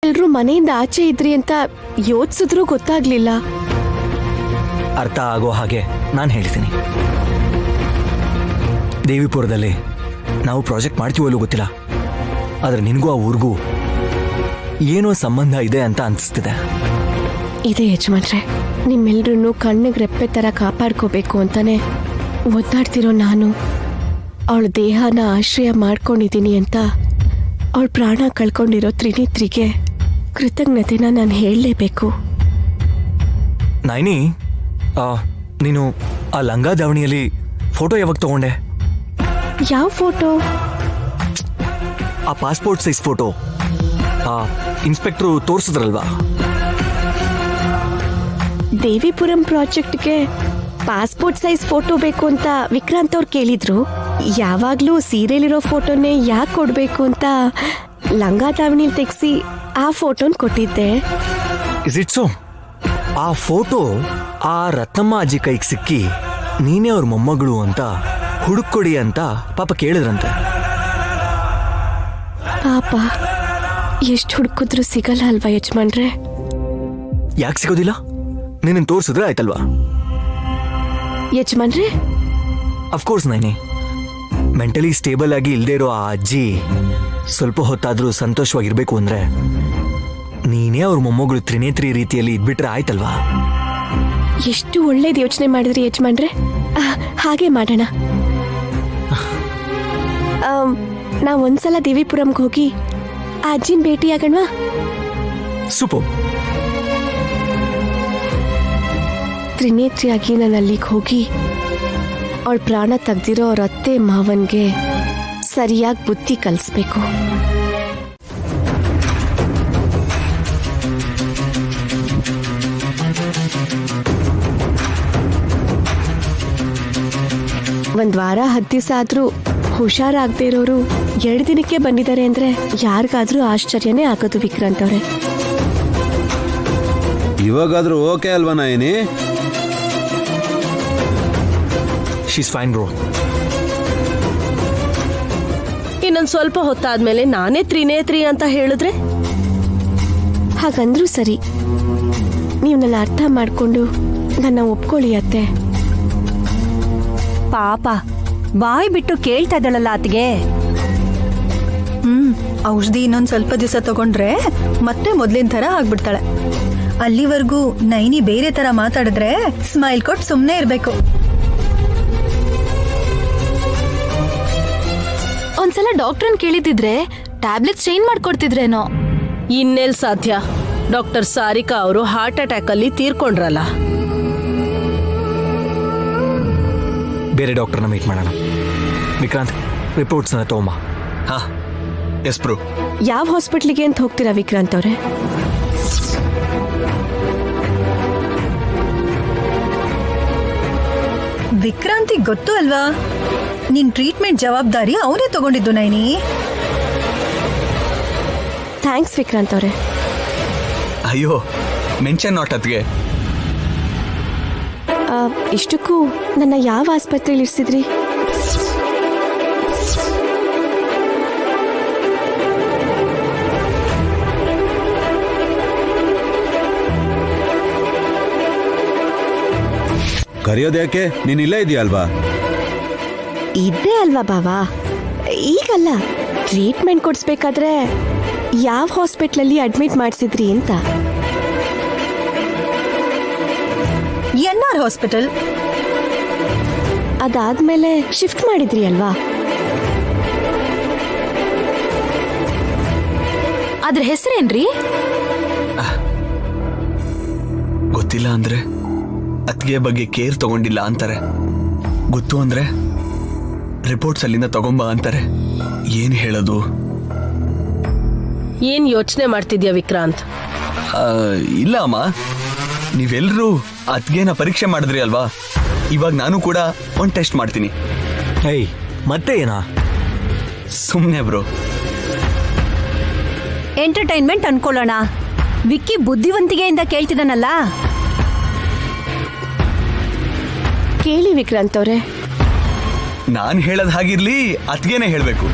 ಎಲ್ರೂ ಮನೆಯಿಂದ ಆಚೆ ಇದ್ರಿ ಅಂತ ಯೋಚಿಸಿದ್ರೂ ಗೊತ್ತಾಗ್ಲಿಲ್ಲ. ಅರ್ಥ ಆಗೋ ಹಾಗೆ ನಾನು ಹೇಳ್ತೀನಿ. ದೇವಿಪುರದಲ್ಲಿ ನಾವು ಪ್ರಾಜೆಕ್ಟ್ ಮಾಡ್ತೀವಲ್ಲೂ ಗೊತ್ತಿಲ್ಲ, ಆದ್ರೆ ನಿನಗೂ ಆ ಊರಿಗೂ ಏನೋ ಸಂಬಂಧ ಇದೆ ಅಂತ ಅನಿಸ್ತಿದೆ. ಇದೆ ಯಜಮಾನ್ರೆ, ನಿಮ್ಮೆಲ್ರೂ ಕಣ್ಣಿಗೆ ರೆಪ್ಪೆ ತರ ಕಾಪಾಡ್ಕೋಬೇಕು ಅಂತಾನೆ ಒದ್ದಾಡ್ತಿರೋ ನಾನು ಅವಳ ದೇಹನ ಆಶ್ರಯ ಮಾಡ್ಕೊಂಡಿದ್ದೀನಿ ಅಂತ ಅವಳ ಪ್ರಾಣ ಕಳ್ಕೊಂಡಿರೋ ತ್ರಿನೇತ್ರಿಗೆ ಕೃತಜ್ಞತೆನ ನಾನು ಹೇಳಲೇಬೇಕು. ನೈನಿ, ನೀನು ಆ ಲಂಗ ದಾವಣಿಯಲ್ಲಿ ಫೋಟೋ ಯಾವಾಗ ತಗೊಂಡೆ? ಯಾವ ಫೋಟೋ? ಆ ಪಾಸ್ಪೋರ್ಟ್ ಸೈಜ್ ಫೋಟೋ ಆ ಇನ್ಸ್ಪೆಕ್ಟ್ರು ತೋರಿಸಿದ್ರಲ್ವಾ? ದೇವಿಪುರಂ ಪ್ರಾಜೆಕ್ಟ್ಗೆ ಪಾಸ್ಪೋರ್ಟ್ ಸೈಜ್ ಫೋಟೋ ಬೇಕು ಅಂತ ವಿಕ್ರಾಂತ್ ಅವ್ರು ಕೇಳಿದ್ರು. ಯಾವಾಗ್ಲೂ ಸೀರೆಲಿರೋ ಫೋಟೋನೇ ಯಾಕೆ ಕೊಡ್ಬೇಕು ಅಂತ ಲಂಗ ದಾವಣಿಲಿ ತೆಗ್ಸಿ ಆ ಫೋಟೋನ್ ಕೊಟ್ಟಿದ್ದೆ. Is it so? ಆ ಫೋಟೋ ಆ ರತ್ನಮ್ಮ ಅಜ್ಜಿ ಕೈಗೆ ಸಿಕ್ಕಿ ನೀನೇ ಅವ್ರ ಮೊಮ್ಮಗಳು ಅಂತ ಹುಡುಕೊಡಿ ಅಂತ ಪಾಪ ಕೇಳಿದ್ರಂತೆ. ಪಾಪ ಎಷ್ಟು ಹುಡುಕಿದ್ರು ಸಿಗಲ್ಲ ಅಲ್ವಾ ಯಜಮಾನ್ರೆ? ಯಾಕೆ ಸಿಗೋದಿಲ್ಲ? ನೀನು ತೋರಿಸಿದ್ರೆ ಆಯ್ತಲ್ವಾ? ಯಜಮಾನ್ರೆ, ಅಫ್ಕೋರ್ಸ್ ನೈನಿ, ಮೆಂಟಲಿ ಸ್ಟೇಬಲ್ ಆಗಿ ಇಲ್ದೇ ಇರೋ ಆ ಅಜ್ಜಿ ಸ್ವಲ್ಪ ಹೊತ್ತಾದ್ರೂ ಸಂತೋಷವಾಗಿರ್ಬೇಕು ಅಂದ್ರೆ ನೀನೇ ಅವ್ರ ಮೊಮ್ಮಗಳು ತ್ರಿನೇತ್ರಿ ರೀತಿಯಲ್ಲಿ ಇದ್ಬಿಟ್ರೆ ಆಯ್ತಲ್ವಾ? ಎಷ್ಟು ಒಳ್ಳೇದು ಯೋಚನೆ ಮಾಡಿದ್ರಿ ಯಜಮಾನ್ರೆ. ಹಾಗೆ ಮಾಡೋಣ. ನಾವ್ ಒಂದ್ಸಲ ದೇವಿಪುರಂಗೆ ಹೋಗಿ ಆ ಅಜ್ಜಿನ ಭೇಟಿಯಾಗಣ್ವಾ? ಸೂಪರ್. ತ್ರಿನೇತ್ರಿಯಾಗಿ ನಾನು ಅಲ್ಲಿಗೆ ಹೋಗಿ ಅವಳ ಪ್ರಾಣ ತೆಗ್ದಿರೋ ಅವ್ರ ಅತ್ತೆ ಮಾವನ್ಗೆ ಸರಿಯಾಗಿ ಬುದ್ಧಿ ಕಲಿಸ್ಬೇಕು. ಒಂದ್ ವಾರ 10 ದಿವಸ ಆದ್ರೂ ಹುಷಾರಾಗದೇ ಇರೋರು 2 ದಿನಕ್ಕೆ ಬಂದಿದ್ದಾರೆ ಅಂದ್ರೆ ಯಾರಿಗಾದ್ರೂ ಆಶ್ಚರ್ಯನೇ ಆಗೋದು ವಿಕ್ರಾಂತ್ ಅವ್ರೆ. ಇವಾಗಾದ್ರೂ ಓಕೆ ಅಲ್ವಾ ನಯನಿ? She's fine bro. ಇನ್ನೊಂದು ಸ್ವಲ್ಪ ಹೊತ್ತಾದ್ಮೇಲೆ ನಾನೇ ತ್ರಿನೇತ್ರಿ ಅಂತ ಹೇಳಿದ್ರೆ? ಹಾಗಂದ್ರೂ ಸರಿ, ನೀವು ನನ್ನ ಅರ್ಥ ಮಾಡ್ಕೊಂಡು ನನ್ನ ಒಪ್ಕೊಳ್ಳಿ ಅತ್ತೆ. ಪಾಪ ಬಾಯ್ ಬಿಟ್ಟು ಕೇಳ್ತಾ ಇದ್ದಾಳಲ್ಲ ಆತಿಗೆ. ಔಷಧಿ ಇನ್ನೊಂದ್ ಸ್ವಲ್ಪ ದಿವಸ ತಗೊಂಡ್ರೆ ಮತ್ತೆ ಮೊದ್ಲಿನ ತರ ಆಗ್ಬಿಡ್ತಾಳೆ. ಅಲ್ಲಿವರೆಗೂ ನೈನಿ ಬೇರೆ ತರ ಮಾತಾಡಿದ್ರೆ ಸ್ಮೈಲ್ ಕೊಟ್ಟು ಸುಮ್ನೆ ಇರ್ಬೇಕು. ಒಂದ್ಸಲ ಡಾಕ್ಟರ್ನ್ ಕೇಳಿದಿದ್ರೆ ಟ್ಯಾಬ್ಲೆಟ್ಸ್ ಚೇಂಜ್ ಮಾಡ್ಕೊಡ್ತಿದ್ರೇನೋ. ಇನ್ನೆಲ್ ಸಾಧ್ಯ? ಡಾಕ್ಟರ್ ಸಾರಿಕಾ ಅವರು ಹಾರ್ಟ್ ಅಟ್ಯಾಕ್ ಅಲ್ಲಿ ತೀರ್ಕೊಂಡ್ರಲ್ಲ. ಬೇರೆ ಡಾಕ್ಟರ್ನ ಮೀಟ್ ಮಾಡೋಣ. ವಿಕ್ರಾಂತ್, ರಿಪೋರ್ಟ್ಸ್ನ ತಗೊಂಬ. ಹಾ, ಎಸ್ ಬ್ರೋ. ಯಾವ ಹಾಸ್ಪಿಟ್ಲಿಗೆ ಅಂತ ಹೋಗ್ತೀರಾ ವಿಕ್ರಾಂತ್ ಅವ್ರೆ? ವಿಕ್ರಾಂತಿಗ್ ಗೊತ್ತು ಅಲ್ವಾ, ನಿನ್ ಟ್ರೀಟ್ಮೆಂಟ್ ಜವಾಬ್ದಾರಿ ಅವನೇ ತಗೊಂಡಿದ್ದು ನೈನಿ. ಥ್ಯಾಂಕ್ಸ್ ವಿಕ್ರಾಂತ್ ಅವ್ರೆ. ಅಯ್ಯೋ, ಮೆನ್ಷನ್ ನಾಟ್ ಅತ್ಗೆ. ಇಷ್ಟಕ್ಕೂ ನನ್ನ ಯಾವ ಆಸ್ಪತ್ರೆಯಲ್ಲಿ ಇರಿಸಿದ್ರಿ? ಕರೆಯೋದ್ಯಾಕೆ? ನೀನ್ ಇಲ್ಲೇ ಇದೆಯಲ್ವಾ? ಇದ್ದೇ ಅಲ್ವಾ ಬಾವಾ. ಈಗಲ್ಲ, ಟ್ರೀಟ್ಮೆಂಟ್ ಕೊಡಿಸ್ಬೇಕಾದ್ರೆ ಯಾವ ಹಾಸ್ಪಿಟ್ಲಲ್ಲಿ ಅಡ್ಮಿಟ್ ಮಾಡಿಸಿದ್ರಿ ಅಂತ. NR hospital. ಅದಾದ್ಮೇಲೆ ಶಿಫ್ಟ್ ಮಾಡಿದ್ರಿ ಅಲ್ವಾ? ಅದ್ರ ಹೆಸರೇನ್ರಿ? ಗೊತ್ತಿಲ್ಲ ಅಂದ್ರೆ ಅತ್ಗೆ ಬಗ್ಗೆ ಕೇರ್ ತಗೊಂಡಿಲ್ಲ ಅಂತಾರೆ, ಗೊತ್ತು ಅಂದ್ರೆ ರಿಪೋರ್ಟ್ಸ್ ಅಲ್ಲಿಂದ ತಗೊಂಬ ಅಂತಾರೆ. ಏನ್ ಹೇಳೋದು? ಏನ್ ಯೋಚನೆ ಮಾಡ್ತಿದ್ಯಾ ವಿಕ್ರಾಂತ್? ಇಲ್ಲ ಅಮ್ಮ, ನೀವೆಲ್ಲರೂ ಅತ್ಗೆನ ಪರೀಕ್ಷೆ ಮಾಡಿದ್ರಿ ಅಲ್ವಾ, ಇವಾಗ ನಾನು ಕೂಡ ಒಂದು ಟೆಸ್ಟ್ ಮಾಡ್ತೀನಿ. ಏಯ್, ಮತ್ತೆ ಏನಾ? ಸುಮ್ಮನೆ ಬ್ರೋ. ಎಂಟರ್ಟೈನ್ಮೆಂಟ್ ಅನ್ಕೊಳ್ಳೋಣ. ವಿಕ್ಕಿ ಬುದ್ಧಿವಂತಿಕೆಯಿಂದ ಕೇಳ್ತಿದ್ದಾನಲ್ಲ. ಕೇಳಿ ವಿಕ್ರಾಂತ್ ಅವ್ರೆ. ನಾನು ಹೇಳೋದು ಹಾಗಿರ್ಲಿ, ಅತ್ಗೆನೇ ಹೇಳಬೇಕು.